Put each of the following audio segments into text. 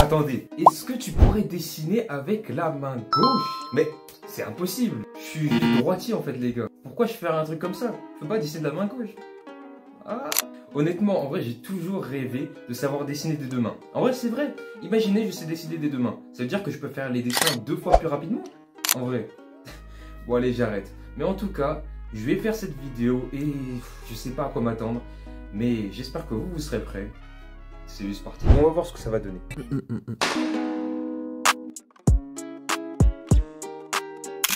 attendez, est-ce que tu pourrais dessiner avec la main gauche? Mais c'est impossible. Je suis droitier en fait les gars. Pourquoi je ferais un truc comme ça? Je peux pas dessiner de la main gauche. Ah. Honnêtement, en vrai, j'ai toujours rêvé de savoir dessiner des deux mains. En vrai, c'est vrai. Imaginez, je sais dessiner des deux mains. Ça veut dire que je peux faire les dessins 2 fois plus rapidement? En vrai. Bon, allez, j'arrête. Mais en tout cas, je vais faire cette vidéo et je sais pas à quoi m'attendre. Mais j'espère que vous serez prêts. C'est juste parti. On va voir ce que ça va donner.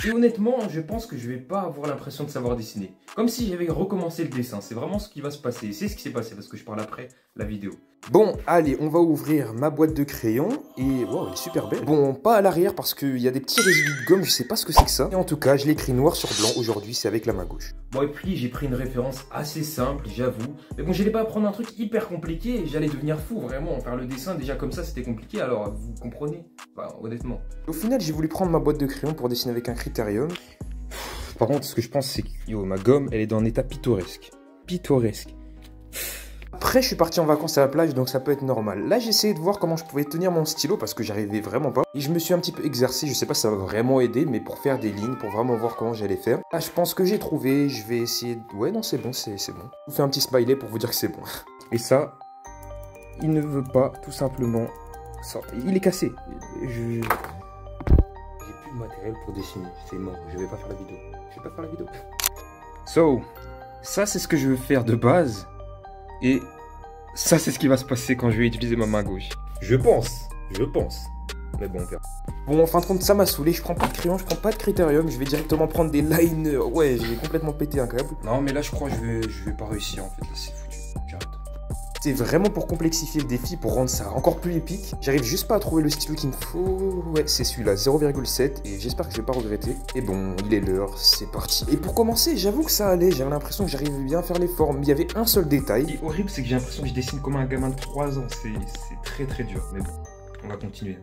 Et honnêtement, je pense que je vais pas avoir l'impression de savoir dessiner. Comme si j'avais recommencé le dessin. C'est vraiment ce qui va se passer. C'est ce qui s'est passé parce que je parle après la vidéo. Bon, allez, on va ouvrir ma boîte de crayons. Et wow, elle est super belle. Bon, pas à l'arrière parce qu'il y a des petits résidus de gomme. Je sais pas ce que c'est que ça. Et en tout cas, je l'ai écrit noir sur blanc. Aujourd'hui, c'est avec la main gauche. Bon, et puis j'ai pris une référence assez simple, j'avoue. Mais bon, j'allais pas prendre un truc hyper compliqué. J'allais devenir fou, vraiment. Faire le dessin, déjà comme ça, c'était compliqué. Alors, vous comprenez? Enfin, honnêtement. Au final, j'ai voulu prendre ma boîte de crayons pour dessiner avec un critérium. Par contre, ce que je pense, c'est que yo, ma gomme, elle est dans un état pittoresque. Pittoresque. Après, je suis parti en vacances à la plage, donc ça peut être normal. Là, j'ai essayé de voir comment je pouvais tenir mon stylo parce que j'arrivais vraiment pas. Et je me suis un petit peu exercé, je sais pas si ça va vraiment aider, mais pour faire des lignes, pour vraiment voir comment j'allais faire. Là, je pense que j'ai trouvé, je vais essayer de... Ouais, non, c'est bon, c'est bon. Je vous fais un petit smiley pour vous dire que c'est bon. Et ça, il ne veut pas, tout simplement, sortir. Il est cassé. J'ai plus de matériel pour dessiner, c'est mort, je vais pas faire la vidéo. Je vais pas faire la vidéo. So, ça c'est ce que je veux faire de base. Et ça, c'est ce qui va se passer quand je vais utiliser ma main gauche. Je pense. Mais bon, on verra. Bon, en fin de compte, ça m'a saoulé. Je prends pas de crayon, je prends pas de critérium. Je vais directement prendre des liners. Ouais, j'ai complètement pété un câble. Non, mais là, je crois que je vais pas réussir en fait. Là, c'est foutu. J'arrête. C'est vraiment pour complexifier le défi, pour rendre ça encore plus épique. J'arrive juste pas à trouver le stylo qu'il me faut. Ouais, c'est celui-là, 0,7. Et j'espère que je vais pas regretter. Et bon, il est l'heure, c'est parti. Et pour commencer, j'avoue que ça allait. J'avais l'impression que j'arrivais bien à faire les formes. Mais il y avait un seul détail. Ce qui est horrible, c'est que j'ai l'impression que je dessine comme un gamin de 3 ans. C'est très très dur. Mais bon, on va continuer.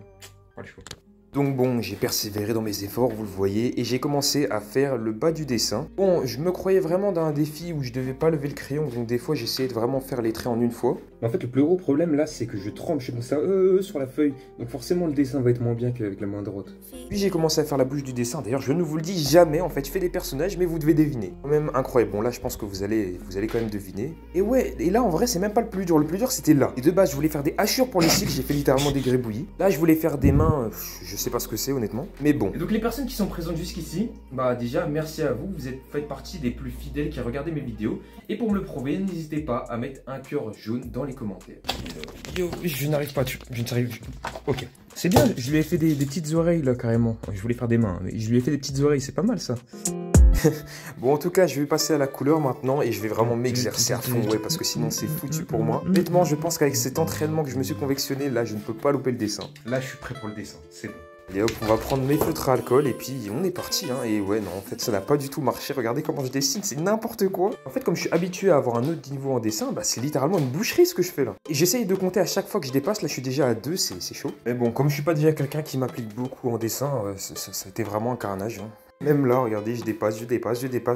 Pas le choix. Donc bon, j'ai persévéré dans mes efforts, vous le voyez, et j'ai commencé à faire le bas du dessin. Bon, je me croyais vraiment dans un défi où je devais pas lever le crayon, donc des fois j'essayais de vraiment faire les traits en une fois. Mais en fait, le plus gros problème là, c'est que je trempe, je fais comme ça, sur la feuille. Donc forcément, le dessin va être moins bien qu'avec la main droite. Puis j'ai commencé à faire la bouche du dessin. D'ailleurs, je ne vous le dis jamais, en fait, je fais des personnages, mais vous devez deviner. Quand même incroyable. Bon, là, je pense que vous allez quand même deviner. Et ouais, et là, en vrai, c'est même pas le plus dur. Le plus dur, c'était là. Et de base, je voulais faire des hachures pour les cils, j'ai fait littéralement des gribouillis. Là, je voulais faire des mains, je sais pas ce que c'est, honnêtement. Mais bon. Et donc les personnes qui sont présentes jusqu'ici, bah déjà merci à vous, faites partie des plus fidèles qui regardent mes vidéos. Et pour me le prouver, n'hésitez pas à mettre un cœur jaune dans les commentaires. Yo, je n'arrive pas, je n'arrive pas. Ok. C'est bien, je lui ai fait des petites oreilles là carrément. Je voulais faire des mains, mais je lui ai fait des petites oreilles, c'est pas mal ça. Bon, en tout cas, je vais passer à la couleur maintenant et je vais vraiment m'exercer à fond, ouais, parce que sinon c'est foutu pour moi. Honnêtement, je pense qu'avec cet entraînement que je me suis convectionné, là, je ne peux pas louper le dessin. Là, je suis prêt pour le dessin, c'est bon. Et hop, on va prendre mes feutres à alcool et puis on est parti, hein. Et ouais, non, en fait, ça n'a pas du tout marché. Regardez comment je dessine, c'est n'importe quoi. En fait, comme je suis habitué à avoir un autre niveau en dessin, bah c'est littéralement une boucherie ce que je fais là. Et j'essaye de compter à chaque fois que je dépasse. Là, je suis déjà à 2, c'est chaud. Mais bon, comme je suis pas déjà quelqu'un qui m'applique beaucoup en dessin, ça a été vraiment un carnage, hein. Même là, regardez, je dépasse, je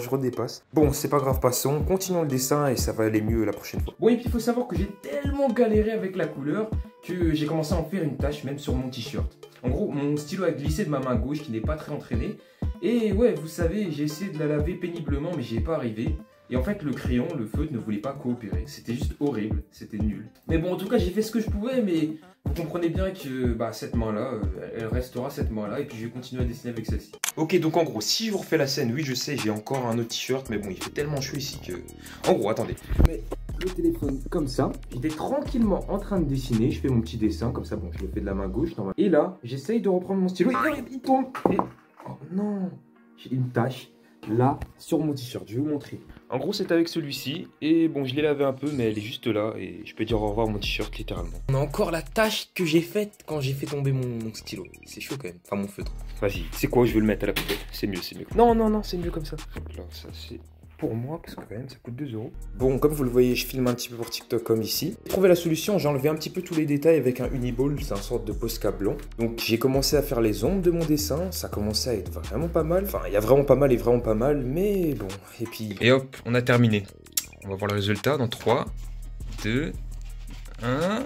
redépasse. Bon, c'est pas grave, passons. Continuons le dessin et ça va aller mieux la prochaine fois. Bon, et puis il faut savoir que j'ai tellement galéré avec la couleur que j'ai commencé à en faire une tache même sur mon t-shirt. En gros, mon stylo a glissé de ma main gauche qui n'est pas très entraînée. Et ouais, vous savez, j'ai essayé de la laver péniblement, mais j'y ai pas arrivé. Et en fait, le crayon, le feutre ne voulait pas coopérer. C'était juste horrible, c'était nul. Mais bon, en tout cas, j'ai fait ce que je pouvais, mais vous comprenez bien que bah, cette main-là, elle restera cette main-là, et puis je vais continuer à dessiner avec celle-ci. Ok, donc en gros, si je vous refais la scène, oui, je sais, j'ai encore un autre t-shirt, mais bon, il fait tellement chaud ici que... En gros, attendez. Je mets le téléphone comme ça, j'étais tranquillement en train de dessiner, je fais mon petit dessin, comme ça, bon, je le fais de la main gauche, normalement. Et là, j'essaye de reprendre mon stylo, et il tombe. Et... Oh non, j'ai une tache là sur mon t-shirt, je vais vous montrer. En gros, c'est avec celui-ci, et bon, je l'ai lavé un peu, mais elle est juste là, et je peux dire au revoir à mon t-shirt, littéralement. On a encore la tache que j'ai faite quand j'ai fait tomber mon stylo. C'est chaud quand même, enfin mon feutre. Vas-y, c'est quoi, je vais le mettre à la poubelle, c'est mieux, c'est mieux. Non, non, non, c'est mieux comme ça. Donc là, ça c'est pour moi, parce que quand même, ça coûte 2 €. Bon, comme vous le voyez, je filme un petit peu pour TikTok comme ici. J'ai trouvé la solution, j'ai enlevé un petit peu tous les détails avec un Uniball, c'est un sorte de Posca blanc. Donc j'ai commencé à faire les ombres de mon dessin, ça commençait à être vraiment pas mal. Enfin, il y a vraiment pas mal et vraiment pas mal, mais bon, et puis... Et hop, on a terminé. On va voir le résultat dans 3, 2, 1...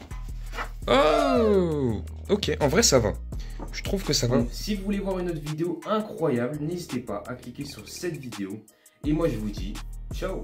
Oh! Ok, en vrai, ça va. Je trouve que ça va. Donc, si vous voulez voir une autre vidéo incroyable, n'hésitez pas à cliquer sur cette vidéo. Et moi, je vous dis ciao.